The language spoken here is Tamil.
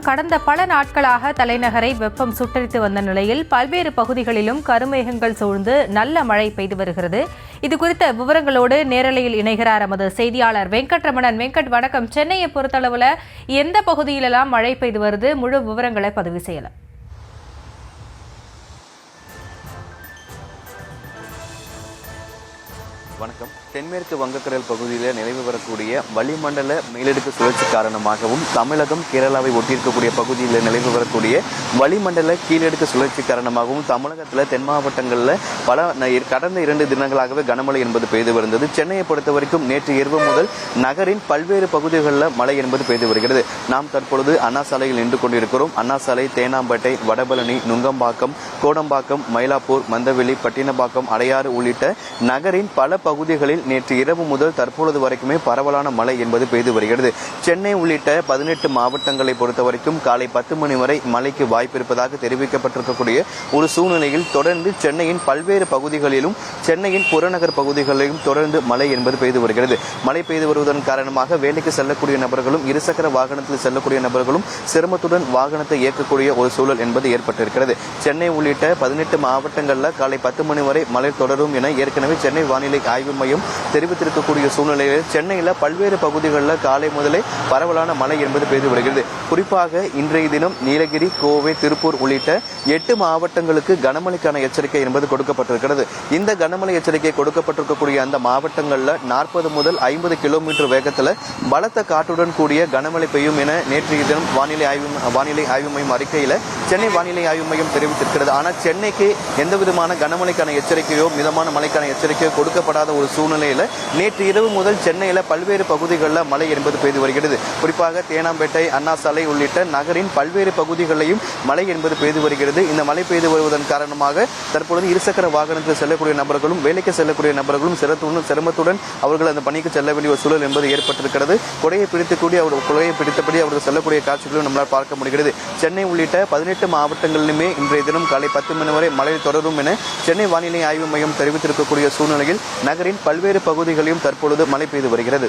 கடந்த பல நாட்களாக தலைநகரை வெப்பம் சுட்டரித்து வந்த நிலையில் பல்வேறு பகுதிகளிலும் கருமேகங்கள் சூழ்ந்து நல்ல மழை பெய்து வருகிறது. இதுகுறித்த விவரங்களோடு நேரலையில் இணைகிறார் எமது செய்தியாளர் வெங்கட்ரமணன். வெங்கட், வணக்கம். சென்னையை பொறுத்தளவுல எந்த பகுதியிலெல்லாம் மழை பெய்து வருது? முழு விவரங்களை பதிவு செய்யலாம். வணக்கம். தென்மேற்கு வங்கக்கடல் பகுதியில் நிலவி வரக்கூடிய வளிமண்டல மேலடுக்கு சுழற்சி காரணமாகவும் தமிழகம் கேரளாவை ஒட்டியிருக்கக்கூடிய பகுதியில் நிலவி வரக்கூடிய வளிமண்டல கீழடுக்கு சுழற்சி காரணமாகவும் தமிழகத்தில் தென் மாவட்டங்களில் கடந்த 2 தினங்களாகவே கனமழை என்பது பெய்து வருகிறது. சென்னையை பொறுத்த வரைக்கும் நேற்று இரவு முதல் நகரின் பல்வேறு பகுதிகளில் மழை என்பது பெய்து வருகிறது. நாம் தற்பொழுது அண்ணா சாலையில் நின்று கொண்டிருக்கிறோம். அண்ணா சாலை, தேனாம்பேட்டை, வடபழனி, நுங்கம்பாக்கம், கோடம்பாக்கம், மயிலாப்பூர், மந்தவெளி, பட்டினப்பாக்கம், அடையாறு உள்ளிட்ட நகரின் பல பகுதிகளில் நேற்று இரவு முதல் தற்பொழுது வரைக்குமே பரவலான மழை என்பது பெய்து வருகிறது. சென்னை உள்ளிட்ட 18 மாவட்டங்களை பொறுத்த வரைக்கும் காலை 10 மணி வரை மழைக்கு வாய்ப்பு இருப்பதாக தெரிவிக்கப்பட்டிருக்கக்கூடிய ஒரு சூழ்நிலையில் தொடர்ந்து சென்னையின் பல்வேறு பகுதிகளிலும் சென்னையின் புறநகர் பகுதிகளிலும் தொடர்ந்து மழை என்பது பெய்து வருகிறது. மழை பெய்து வருவதன் காரணமாக வேலைக்கு செல்லக்கூடிய நபர்களும் இருசக்கர வாகனத்தில் செல்லக்கூடிய நபர்களும் சிரமத்துடன் வாகனத்தை இயக்கக்கூடிய ஒரு சூழல் என்பது ஏற்பட்டிருக்கிறது. சென்னை உள்ளிட்ட 18 மாவட்டங்களில் காலை 10 மணி வரை மழை தொடரும் என ஏற்கனவே சென்னை வானிலை ஆய்வு மையம் தெரிவித்திருக்கக்கூடிய சூழ்நிலையில் சென்னையில் பல்வேறு பகுதிகளில் காலை முதலே பரவலான மழை என்பது பெய்து வருகிறது. குறிப்பாக இன்றைய தினம் நீலகிரி, கோவை, திருப்பூர் உள்ளிட்ட 8 மாவட்டங்களுக்கு கனமழைக்கான எச்சரிக்கை என்பது கொடுக்கப்பட்டிருக்கிறது. இந்த கனமழை எச்சரிக்கை கொடுக்கப்பட்டிருக்கக்கூடிய அந்த மாவட்டங்களில் 40 முதல் 50 கிலோமீட்டர் வேகத்தில் பலத்த காற்றுடன் கூடிய கனமழை பெய்யும் என நேற்றைய தினம் வானிலை ஆய்வு மையம் அறிக்கையில் சென்னை வானிலை ஆய்வு மையம் தெரிவித்திருக்கிறது. ஆனால் சென்னைக்கு எந்த விதமான கனமழைக்கான எச்சரிக்கையோ மிதமான மழைக்கான எச்சரிக்கையோ கொடுக்கப்படாத ஒரு சூழ்நிலையில் நேற்று இரவு முதல் சென்னையில் பல்வேறு பகுதிகளில் மழை என்பது பெய்து வருகிறது. குறிப்பாக தேனாம்பேட்டை, அண்ணா சாலை உள்ளிட்ட நகரின் பல்வேறு பகுதிகளிலும் மழை என்பது பெய்து வருகிறது. இந்த மழை பெய்து வருவதன் காரணமாக தற்பொழுது இருசக்கர வாகனத்தில் செல்லக்கூடிய நபர்களும் வேலைக்கு செல்லக்கூடிய நபர்களும் சிரமத்துடன் அவர்கள் அந்த பணிக்கு செல்ல வேண்டிய ஒரு சூழல் என்பது ஏற்பட்டிருக்கிறது. கொடையை பிடித்தபடி அவர்கள் செல்லக்கூடிய காட்சிகளும் நம்மளால் பார்க்க முடிகிறது. சென்னை உள்ளிட்ட 18 மாவட்டங்களிலுமே இன்றைய தினம் காலை 10 மணி வரை மழை தொடரும் என சென்னை வானிலை ஆய்வு மையம் தெரிவித்திருக்கக்கூடிய சூழ்நிலையில் நகரின் பல்வேறு பகுதிகளிலும் தற்பொழுது மழை பெய்து வருகிறது.